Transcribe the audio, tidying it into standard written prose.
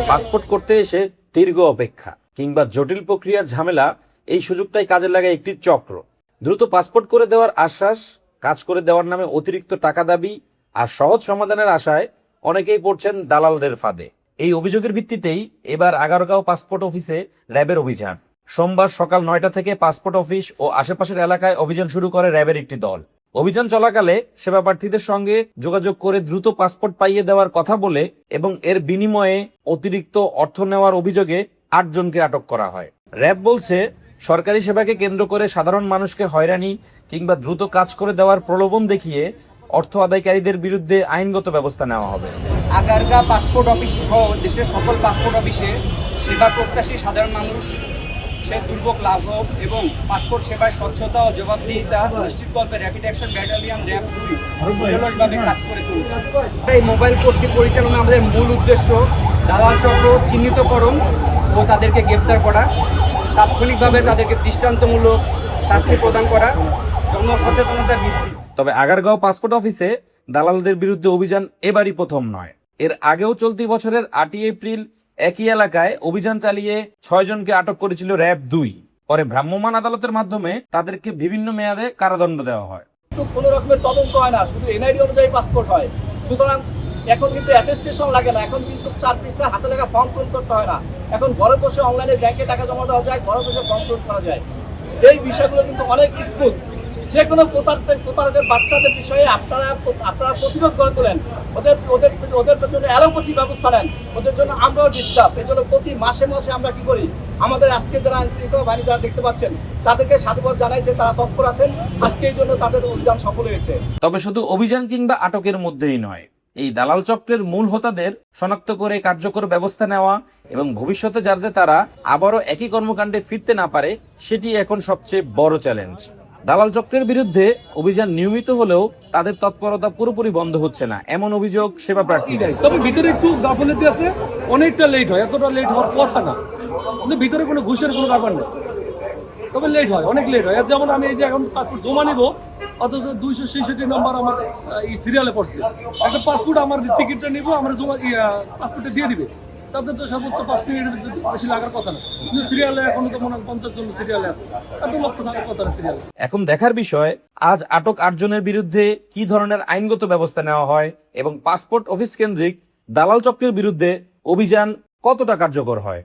Passport করতে এসে দীর্ঘ অপেক্ষা কিংবা জটিল প্রক্রিয়ার ঝামেলা, এই সুযোগটাই কাজে লাগায় একটি চক্র। দ্রুত পাসপোর্ট করে দেওয়ার আশ্বাস, কাজ করে দেওয়ার নামে অতিরিক্ত টাকা দাবি আর সহজ সমাধানের আশায় অনেকেই পড়ছেন দালালদের ফাঁদে। এই অভিযোগের ভিত্তিতেই এবার আগারগাঁও পাসপোর্ট অফিসে র্যাবের অভিযান। সোমবার সকাল ৯টা থেকে পাসপোর্ট অফিস ও আশেপাশের এলাকায় অভিযান শুরু করে র্যাবের একটি দল। অভিযান চলাকালে সেবা প্রার্থীদের সঙ্গে যোগাযোগ করে দ্রুত পাসপোর্ট পাইয়ে দেওয়ার কথা বলে এবং এর বিনিময়ে অতিরিক্ত অর্থ নেওয়ার অভিযোগে ৮ জনকে আটক করা হয়। র্যাব বলছে, সরকারি সেবাকে কেন্দ্র করে সাধারণ মানুষকে হয়রানি কিংবা দ্রুত কাজ করে দেওয়ার প্রলোভন দেখিয়ে অর্থ আদায়কারীদের বিরুদ্ধে আইনগত ব্যবস্থা নেওয়া হবে। আগারগাঁও পাসপোর্ট অফিস সহ দেশের সকল পাসপোর্ট অফিসে সেবা প্রত্যাশী সাধারণ মানুষ সে দুর্ভোগ লাঘব এবং পাসপোর্ট সেবায় স্বচ্ছতা ও জবাবদিহিতা নিশ্চিত করতে র্যাপিড অ্যাকশন ব্যাটালিয়ন র্যাব 2 নিরলসভাবে কাজ করে চলছে। এই মোবাইল কোর্টটি পরিচালনা আমাদের মূল উদ্দেশ্য দালাল চক্র চিহ্নিতকরণ ও তাদেরকে গ্রেপ্তার করা, তাৎক্ষণিকভাবে তাদেরকে দৃষ্টান্তমূলক শাস্তি প্রদান করা, জনসচেতনতা বৃদ্ধি। তবে আগারগাঁও পাসপোর্ট অফিসে দালালদের বিরুদ্ধে অভিযান এবারই প্রথম নয়। এর আগেও চলতি বছরের 8ই এপ্রিল একই এলাকায় অভিযান চালিয়ে 6 জনকে আটক করেছিল র্যাব 2। পরে ভ্রাম্যমাণ আদালতের মাধ্যমে তাদেরকে বিভিন্ন মেয়াদে কারাদণ্ড দেওয়া হয়। কোনো রকমের তদন্ত হয় না, শুধু এনআইডি অনুযায়ী পাসপোর্ট হয়। সুতরাং এখন কিন্তু অ্যাটেস্টেশন লাগে না, এখন কিন্তু 4 পৃষ্ঠা হাতে লেখা ফর্ম পূরণ করতে হয় না। এখন ঘরে বসে অনলাইনে ব্যাংকে টাকা জমা দেওয়া যায়, ঘরে বসে ফর্ম পূরণ করা যায়। এই বিষয়গুলো কিন্তু অনেক স্মুথ। যে কোনো প্রতারকের বাচ্চাদের বিষয়ে আপনারা প্রতিরোধ করে তোলেন, ওদের পেছনে অ্যালোপ্যাথি ব্যবস্থা নেন, ওদের জন্য আমরাও ডিস্টার্ব। এই জন্য প্রতি মাসে মাসে আমরা কি করি, আমাদের আজকে যারা আইনশৃঙ্খলা বাহিনী যারা দেখতে পাচ্ছেন তাদেরকে সাধুবাদ জানাই যে তারা তৎপর আছেন। আজকে এই জন্য তাদের অভিযান সফল হয়েছে। তবে শুধু অভিযান কিংবা আটকের মধ্যেই নয়, এই দালাল চক্রের মূল হোতাদের শনাক্ত করে কার্যকর ব্যবস্থা নেওয়া এবং ভবিষ্যতে যাতে তারা আবারও একই কর্মকাণ্ডে ফিরতে না পারে, সেটি এখন সবচেয়ে বড় চ্যালেঞ্জ। দালাল চক্রের বিরুদ্ধে অভিযান নিয়মিত হলেও তাদের তৎপরতা পুরোপুরি বন্ধ হচ্ছে না, এমন অভিযোগ সেবা প্রার্থীদের। তবে ভিতরে একটু গাফিলতি আছে, অনেকটা লেট হয়, এতটা লেট হওয়ার কথা না, কিন্তু ভিতরে কোনো ঘুষের কোনো ব্যাপার নেই, তবে লেট হয়, অনেক লেট হয়। যেমন আমি এই যে এখন পাসপোর্ট জমা নিব, অথচ 266 নম্বর আমার এই সিরিয়ালে পড়ছে। একটা পাসপোর্ট আমার টিকিটটা নিব, আমরা জমা পাসপোর্টটা দিয়ে দিবে, তাদের তো সর্বোচ্চ 5 মিনিটের বেশি লাগার কথা না, কিন্তু সিরিয়ালে এখনো তো মনে হয় 50 জন সিরিয়ালে আছে, এত লক্ষ থাকার কথা না সিরিয়ালে। এখন দেখার বিষয়, আজ আটক 8 জনের বিরুদ্ধে কি ধরনের আইনগত ব্যবস্থা নেওয়া হয় এবং পাসপোর্ট অফিস কেন্দ্রিক দালাল চক্রের বিরুদ্ধে অভিযান কতটা কার্যকর হয়।